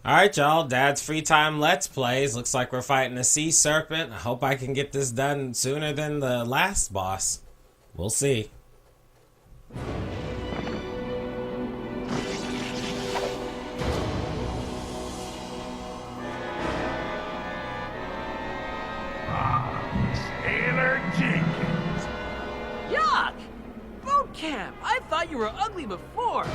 Alright, y'all. Dad's free time let's plays. Looks like we're fighting a sea serpent. I hope I can get this done sooner than the last boss. We'll see. Taylor Jenkins. Yuck! Boot camp! I thought you were ugly before.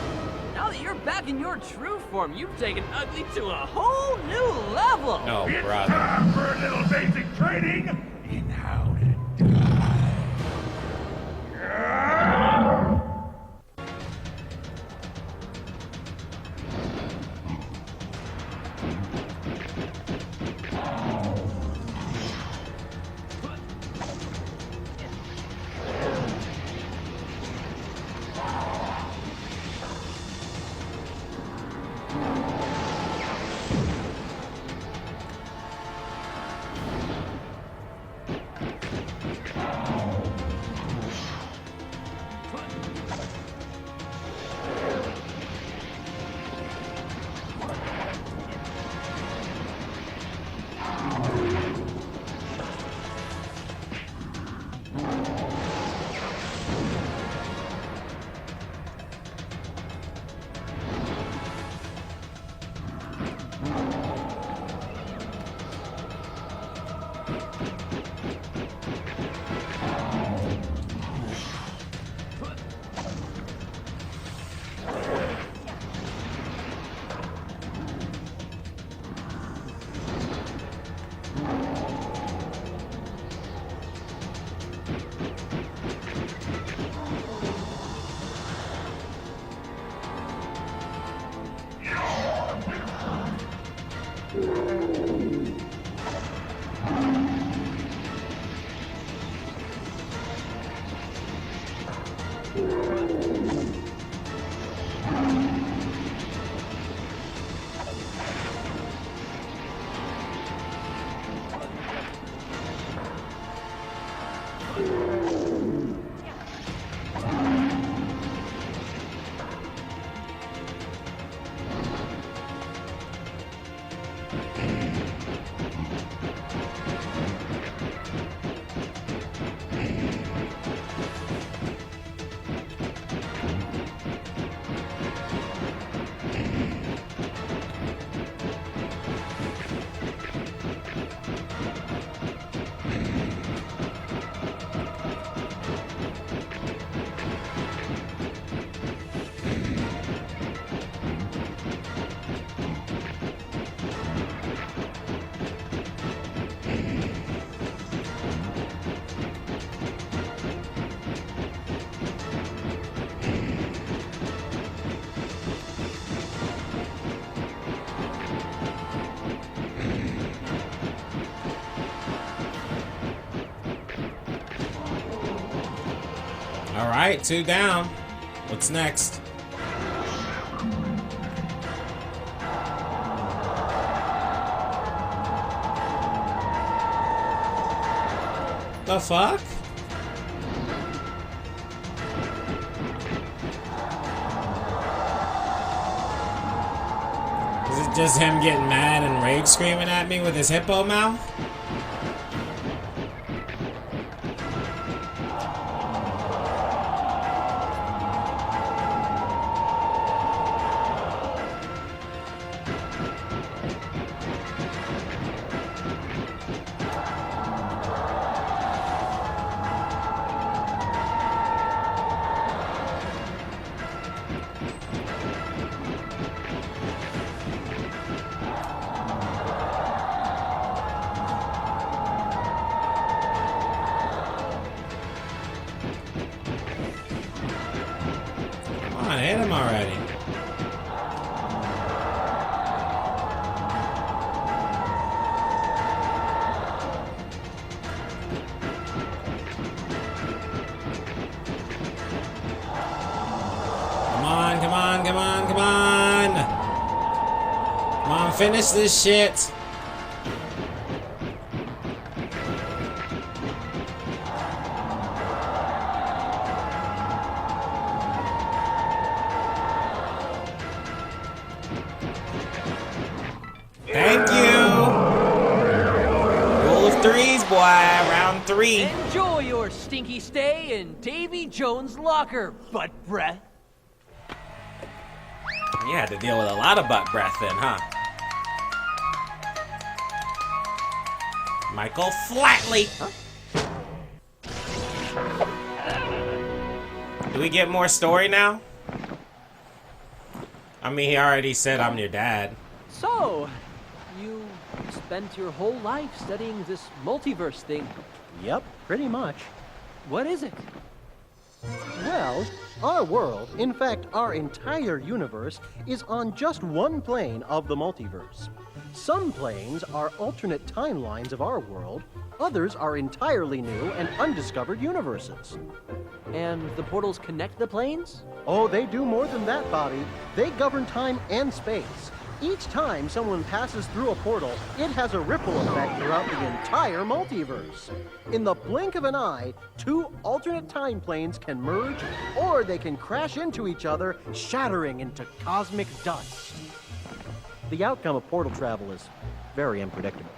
Now that you're back in your true form, you've taken ugly to a whole new level. Oh, It's brother. time for a little basic training in how to die. Alright, 2 down. What's next? The fuck? Is it just him getting mad and rage screaming at me with his hippo mouth? Hit him already. Come on, come on, come on, come on. Come on, finish this shit. Thank you. Rule of threes, boy. Round 3. Enjoy your stinky stay in Davy Jones' locker, butt breath. You had to deal with a lot of butt breath then, huh? Michael Flatley. Do we get more story now? I mean, he already said I'm your dad. So, you spent your whole life studying this multiverse thing. Yep, pretty much. What is it? Well, our world, in fact, our entire universe, is on just one plane of the multiverse. Some planes are alternate timelines of our world, others are entirely new and undiscovered universes. And the portals connect the planes? Oh, they do more than that, Bobby. They govern time and space. Each time someone passes through a portal, it has a ripple effect throughout the entire multiverse. In the blink of an eye, 2 alternate time planes can merge, or they can crash into each other, shattering into cosmic dust. The outcome of portal travel is very unpredictable.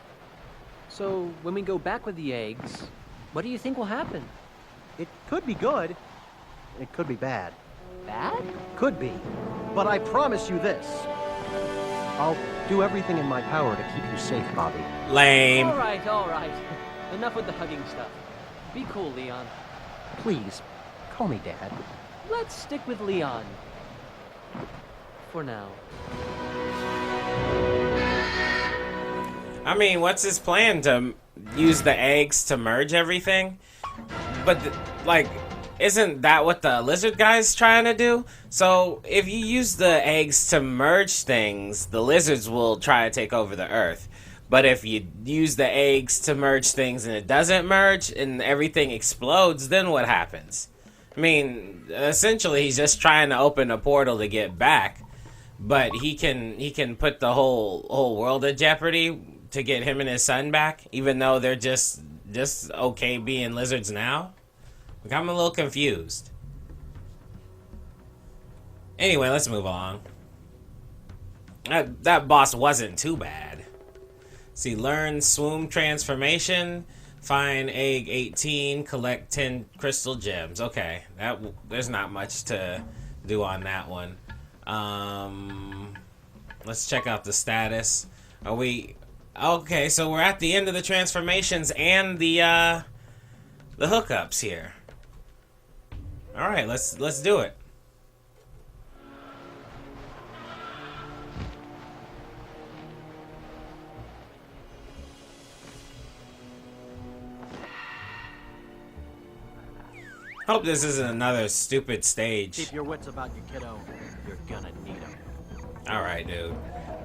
So, when we go back with the eggs, what do you think will happen? It could be good, it could be bad. Bad? Could be. But I promise you this. I'll do everything in my power to keep you safe, Bobby. Lame. All right. Enough with the hugging stuff. Be cool, Leon. Please, call me Dad. Let's stick with Leon. For now. I mean, what's his plan? To use the eggs to merge everything? But, like, isn't that what the lizard guy's trying to do? So, if you use the eggs to merge things, the lizards will try to take over the Earth. But if you use the eggs to merge things and it doesn't merge and everything explodes, then what happens? I mean, essentially, he's just trying to open a portal to get back. But he can put the whole world at jeopardy to get him and his son back, even though they're just okay being lizards now. Like, I'm a little confused. Anyway, let's move on. That boss wasn't too bad. See, learn swoon transformation, find egg 18, collect 10 crystal gems. Okay, there's not much to do on that one. Let's check out the status. Are we okay? So we're at the end of the transformations and the hookups here. All right, let's do it. Hope this isn't another stupid stage. Keep your wits about you, kiddo. You're gonna need them. All right, dude.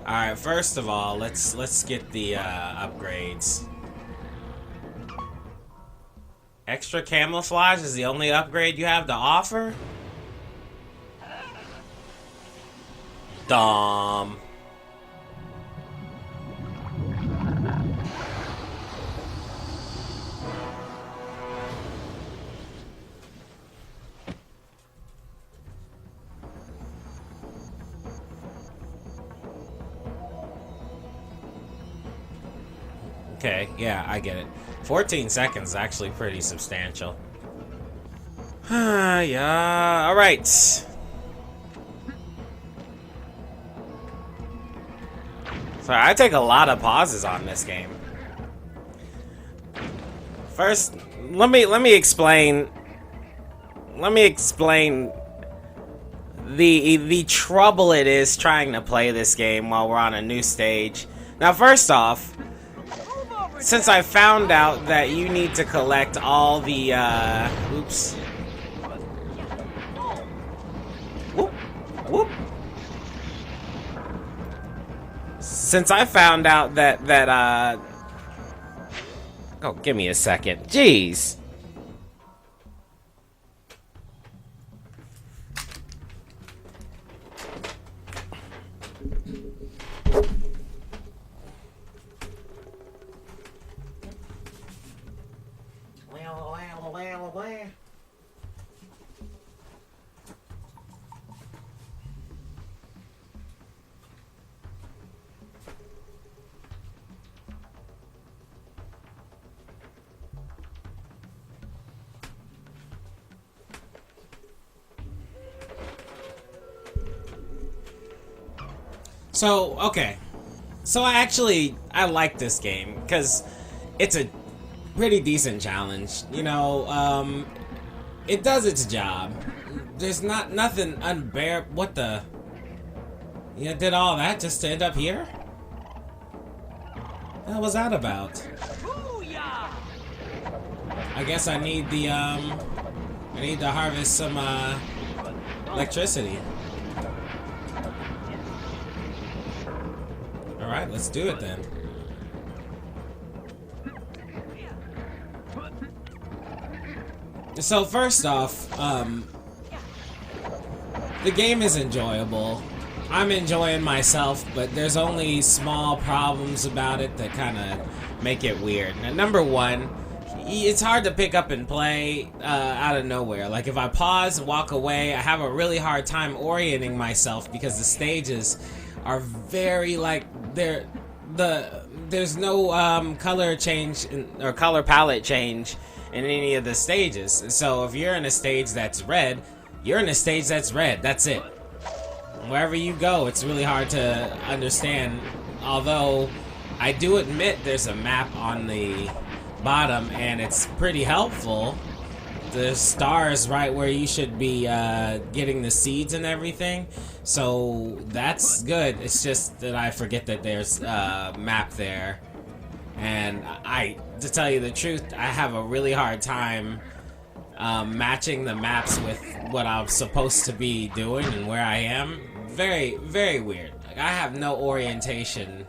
All right, first of all, let's get the upgrades. Extra camouflage is the only upgrade you have to offer? Dumb. Okay, yeah, I get it. 14 seconds is actually pretty substantial. Yeah, alright. So I take a lot of pauses on this game. First, let me explain the trouble it is trying to play this game while we're on a new stage. Now, first off, since I found out that you need to collect all the, oops. Whoop, whoop. Since I found out that, oh, give me a second. Jeez. So, okay. So I like this game because it's a pretty decent challenge. You know, it does its job. There's nothing unbearable. What the? You did all that just to end up here? What was that about? Booyah! I guess I need the I need to harvest some electricity. All right, let's do it then. So first off, the game is enjoyable. I'm enjoying myself, but there's only small problems about it that kind of make it weird. Now, number one, it's hard to pick up and play out of nowhere. Like if I pause and walk away, I have a really hard time orienting myself because the stages are very like there's no color change or color palette change in any of the stages. So if you're in a stage that's red, you're in a stage that's red. That's it. Wherever you go, it's really hard to understand. Although I do admit there's a map on the bottom and it's pretty helpful. There's stars right where you should be getting the seeds and everything. So that's good. It's just that I forget that there's a map there. And to tell you the truth, I have a really hard time matching the maps with what I'm supposed to be doing and where I am. Very, very weird. Like, I have no orientation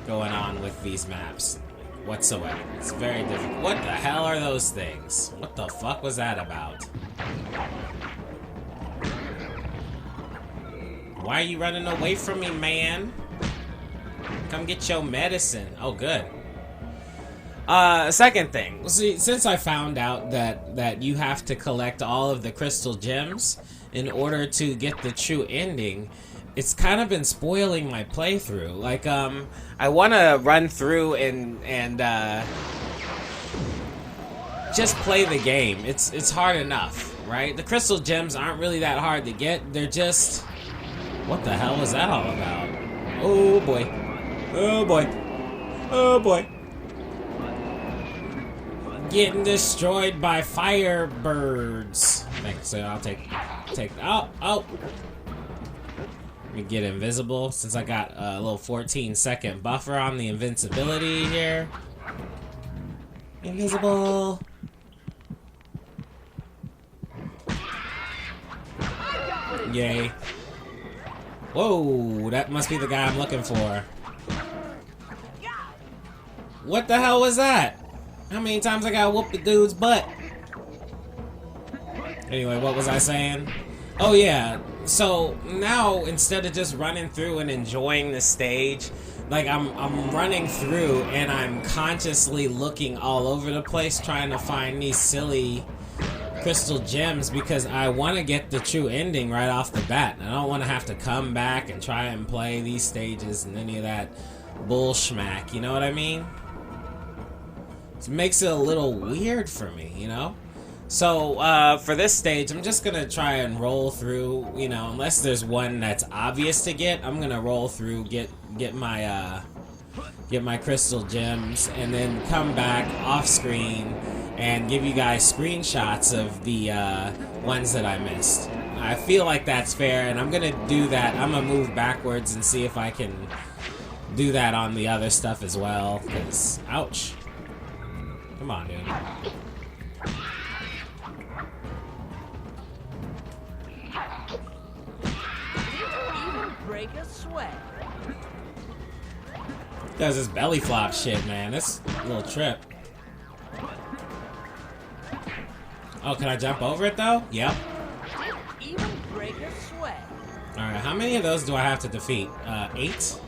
going on with these maps whatsoever. It's very difficult. What the hell are those things? What the fuck was that about? Why are you running away from me, man? Come get your medicine. Oh, good. Second thing. See, since I found out that you have to collect all of the crystal gems in order to get the true ending, it's kind of been spoiling my playthrough. Like, I want to run through and just play the game. It's hard enough, right? The crystal gems aren't really that hard to get. They're just... What the hell was that all about? Oh boy. Oh boy. Oh boy. Getting destroyed by firebirds. Thanks. So I'll take. Oh. Let me get invisible since I got a little 14-second buffer on the invincibility here. Invisible. Yay. Whoa, that must be the guy I'm looking for. What the hell was that? How many times I gotta whoop the dude's butt? Anyway, what was I saying? Oh yeah, so now instead of just running through and enjoying the stage, like I'm running through and I'm consciously looking all over the place trying to find these silly crystal gems because I want to get the true ending right off the bat. I don't want to have to come back and try and play these stages and any of that bullschmack, you know what I mean? It makes it a little weird for me, you know? So, for this stage, I'm just gonna try and roll through, you know, unless there's one that's obvious to get, I'm gonna roll through, get my crystal gems, and then come back off screen and give you guys screenshots of the ones that I missed. I feel like that's fair, and I'm gonna do that. I'm gonna move backwards and see if I can do that on the other stuff as well, because, ouch. Come on, dude. Break a sweat. Does this belly flop shit, man. This little trip. Oh, can I jump over it though? Yep. Even break a sweat. Alright, how many of those do I have to defeat? 8?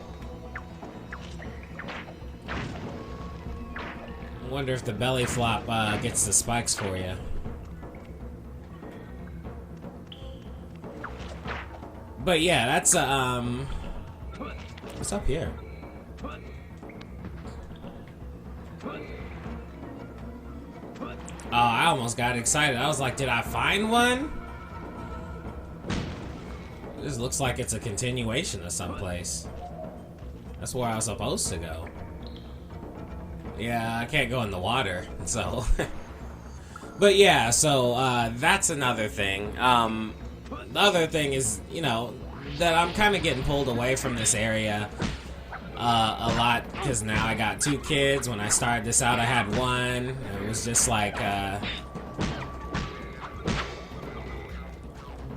I wonder if the belly flop gets the spikes for you. But yeah, that's what's up here? Oh, I almost got excited. I was like, did I find one? This looks like it's a continuation of someplace. That's where I was supposed to go. Yeah, I can't go in the water, so... But yeah, so that's another thing. The other thing is, you know, that I'm kind of getting pulled away from this area a lot, because now I got 2 kids. When I started this out, I had 1. It was just like,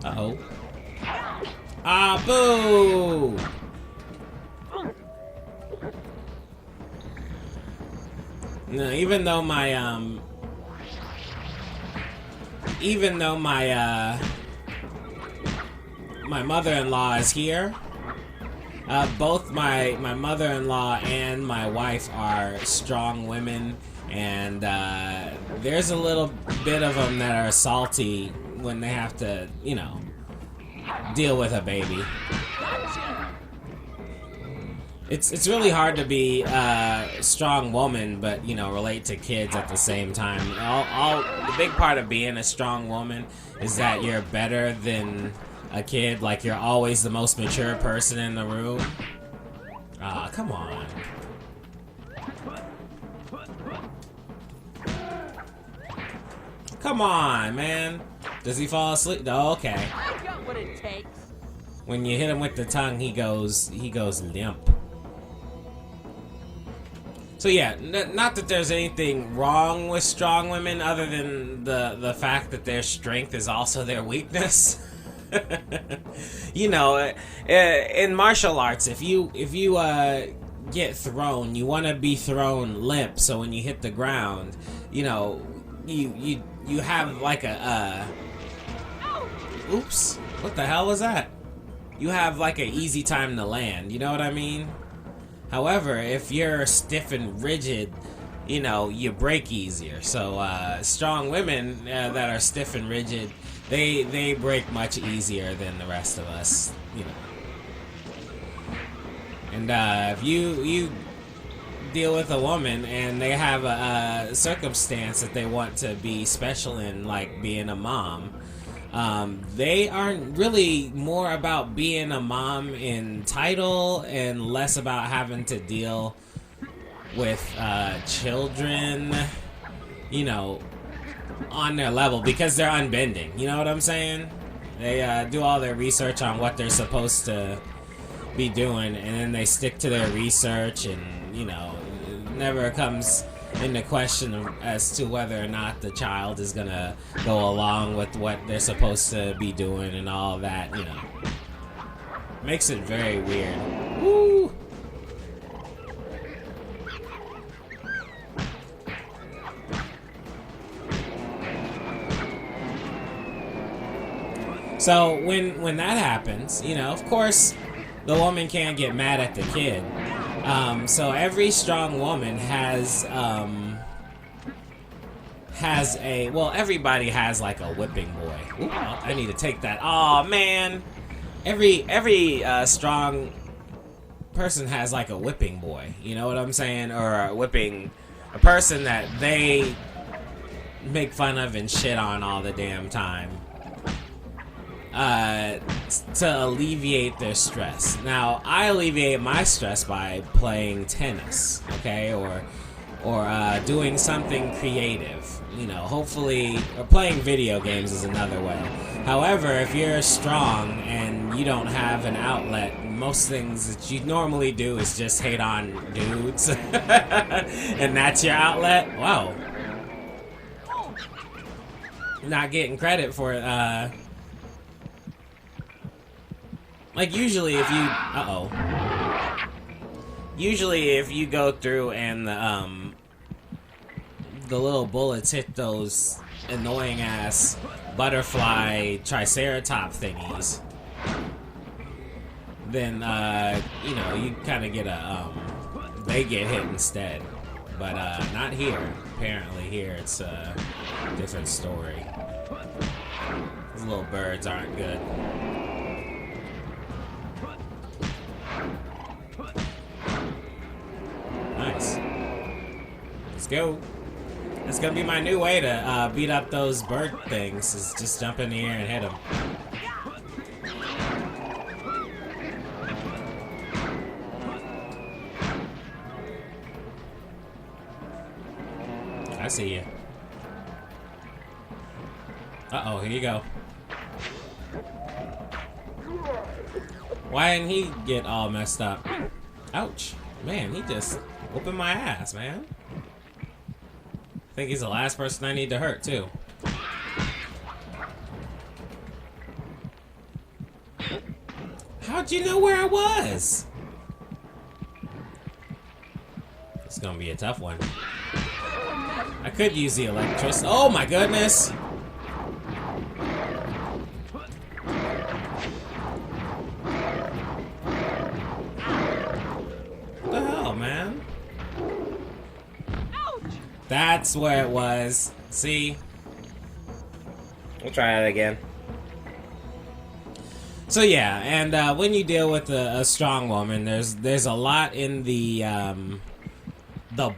uh-oh. Ah, boo! No, even though my my mother-in-law is here, both my mother-in-law and my wife are strong women, and there's a little bit of them that are salty when they have to, you know, deal with a baby. It's really hard to be a strong woman, but, you know, relate to kids at the same time. The big part of being a strong woman is that you're better than a kid. Like, you're always the most mature person in the room. Ah, come on. Come on, man. Does he fall asleep? Oh, okay. I got what it takes. When you hit him with the tongue, he goes limp. So yeah, not that there's anything wrong with strong women, other than the fact that their strength is also their weakness. You know, in martial arts, if you get thrown, you want to be thrown limp. So when you hit the ground, you know, you have like a oops, what the hell was that? You have like an easy time to land. You know what I mean? However, if you're stiff and rigid, you know, you break easier. So strong women that are stiff and rigid, they break much easier than the rest of us, you know. And if you deal with a woman and they have a circumstance that they want to be special in, like being a mom, they aren't really more about being a mom in title and less about having to deal with children, you know, on their level, because they're unbending. You know what I'm saying? They do all their research on what they're supposed to be doing, and then they stick to their research, and, you know, it never comes into question as to whether or not the child is gonna go along with what they're supposed to be doing and all that, you know. Makes it very weird. Woo! So when that happens, you know, of course the woman can't get mad at the kid. So every strong woman has a, well, everybody has like a whipping boy. Ooh, I need to take that. Oh man, every strong person has like a whipping boy. You know what I'm saying? Or a person that they make fun of and shit on all the damn time. To alleviate their stress. Now, I alleviate my stress by playing tennis, okay, or doing something creative. You know, hopefully, or playing video games is another way. However, if you're strong and you don't have an outlet, most things that you normally do is just hate on dudes, and that's your outlet. Wow, not getting credit for it. Like, usually if you... Usually if you go through and the little bullets hit those annoying-ass butterfly triceratop thingies, then, you know, you kind of get a, they get hit instead. But, not here. Apparently here it's a different story. These little birds aren't good. Nice. Let's go. That's gonna be my new way to beat up those bird things, is just jump in the air and hit them. I see you. Uh-oh, here you go. Why didn't he get all messed up? Ouch. Man, he just whooping my ass, man. I think he's the last person I need to hurt, too. How'd you know where I was? It's gonna be a tough one. I could use the electricity. Oh my goodness! What the hell, man? That's where it was. See? We'll try it again. So yeah, and when you deal with a strong woman, there's a lot in the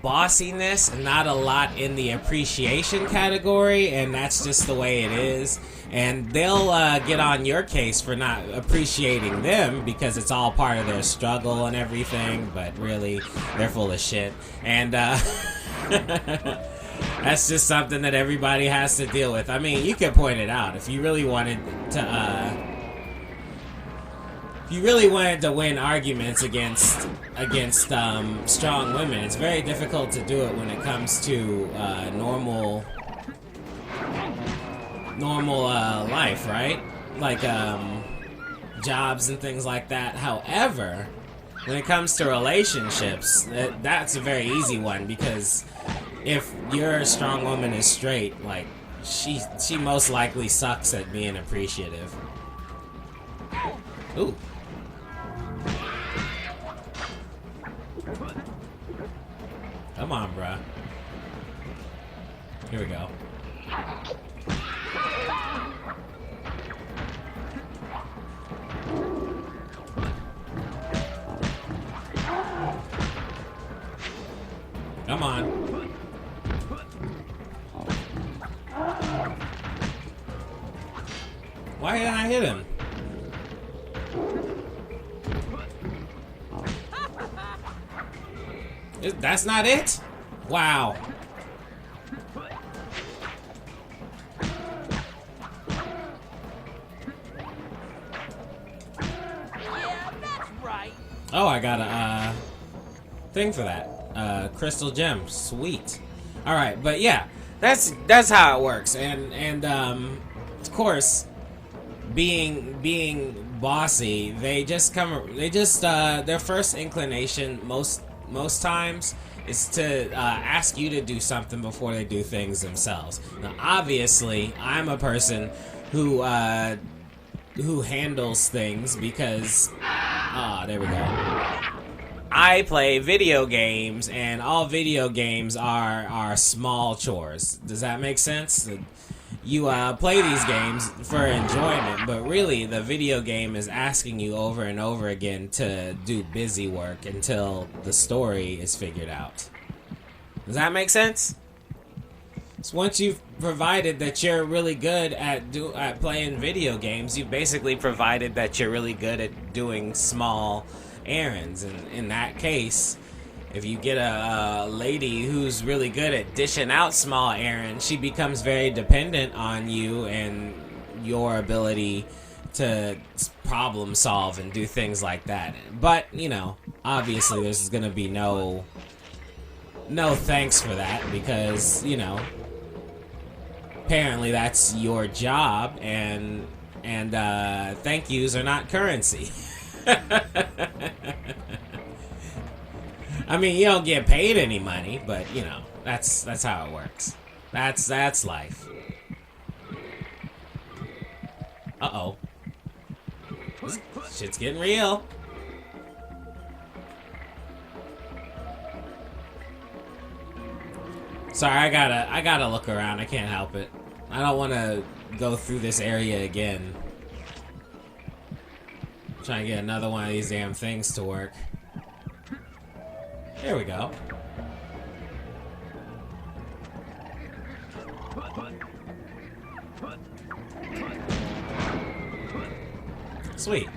bossiness and not a lot in the appreciation category, and that's just the way it is. And they'll get on your case for not appreciating them because it's all part of their struggle and everything, but really, they're full of shit. And that's just something that everybody has to deal with. I mean, you could point it out if you really wanted to. If you really wanted to win arguments against strong women, it's very difficult to do it when it comes to normal life, right? Like jobs and things like that. However, when it comes to relationships, that's a very easy one, because if your strong woman is straight, like she most likely sucks at being appreciative. Ooh. Come on, bruh. Here we go. Come on. Why didn't I hit him? That's not it? Wow. Yeah, that's right. Oh, I got a thing for that. Crystal gem. Sweet. Alright, but yeah, that's how it works. And of course, being bossy, their first inclination most times is to ask you to do something before they do things themselves. Now, obviously, I'm a person who handles things because there we go. I play video games, and all video games are small chores. Does that make sense? You play these games for enjoyment, but really the video game is asking you over and over again to do busy work until the story is figured out. Does that make sense? So once you've provided that you're really good at playing video games, you've basically provided that you're really good at doing small errands. And in that case, if you get a lady who's really good at dishing out small errands, she becomes very dependent on you and your ability to problem solve and do things like that. But, you know, obviously there's going to be no thanks for that, because, you know, apparently that's your job, and thank yous are not currency. I mean, you don't get paid any money, but you know, that's how it works. That's life. Uh-oh. This shit's getting real. Sorry, I gotta look around. I can't help it. I don't want to go through this area again. I'm trying to get another one of these damn things to work. There we go. Sweet.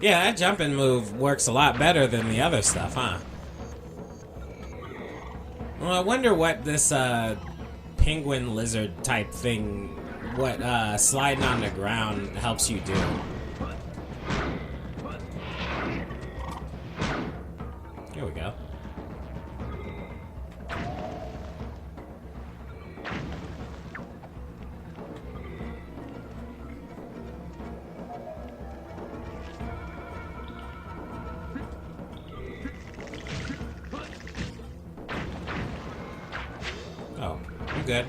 Yeah, that jumping move works a lot better than the other stuff, huh? Well, I wonder what this penguin lizard type thing, what sliding on the ground helps you do. Here we go. Oh, I'm good.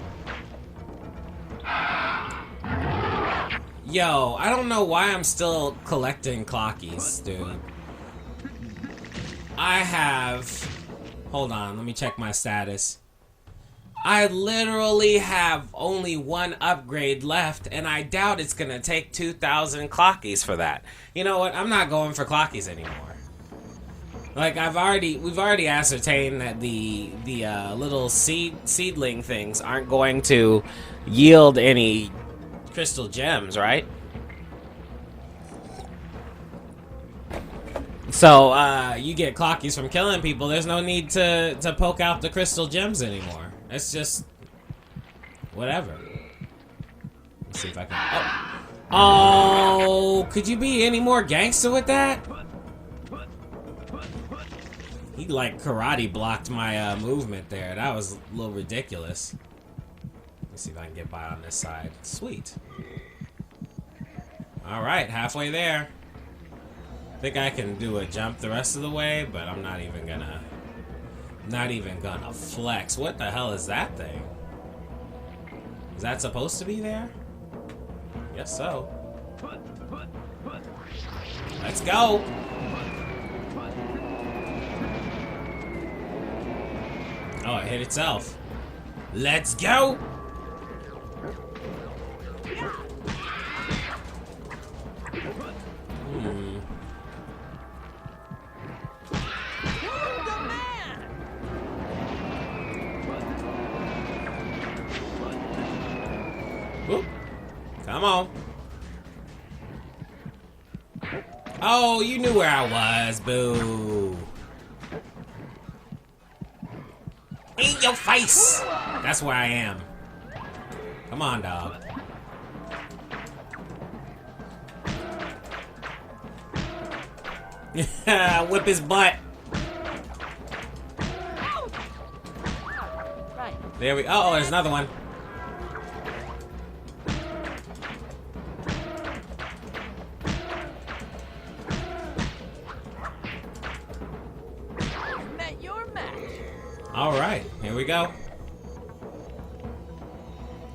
Yo, I don't know why I'm still collecting clockies, dude. I have... Hold on, let me check my status. I literally have only one upgrade left, and I doubt it's gonna take 2,000 clockies for that. You know what? I'm not going for clockies anymore. Like, we've already ascertained that the little seedling things aren't going to yield any crystal gems, right? So, you get clockies from killing people. There's no need to poke out the crystal gems anymore. It's just whatever. Let's see if I can. Oh, could you be any more gangster with that? He like karate blocked my movement there. That was a little ridiculous. Let's see if I can get by on this side. Sweet. Alright, halfway there. I think I can do a jump the rest of the way, but I'm not even gonna flex. What the hell is that thing? Is that supposed to be there? Guess so. Let's go! Oh, it hit itself. Let's go! Whoop. Come on. Oh, you knew where I was, boo. In your face! That's where I am. Come on, dog. Whip his butt. There we. Oh, there's another one. Alright, here we go.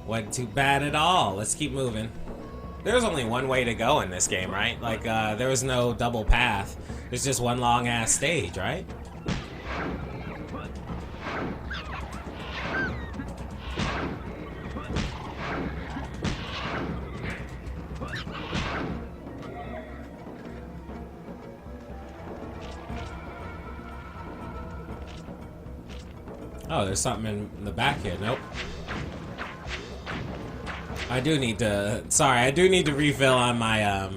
Wasn't too bad at all. Let's keep moving. There's only one way to go in this game, right? Like, there was no double path. There's just one long-ass stage, right? Oh, there's something in the back here. Nope. I do need to... Sorry, I do need to refill on my, I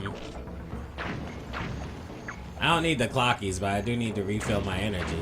don't need the clockies, but I do need to refill my energy.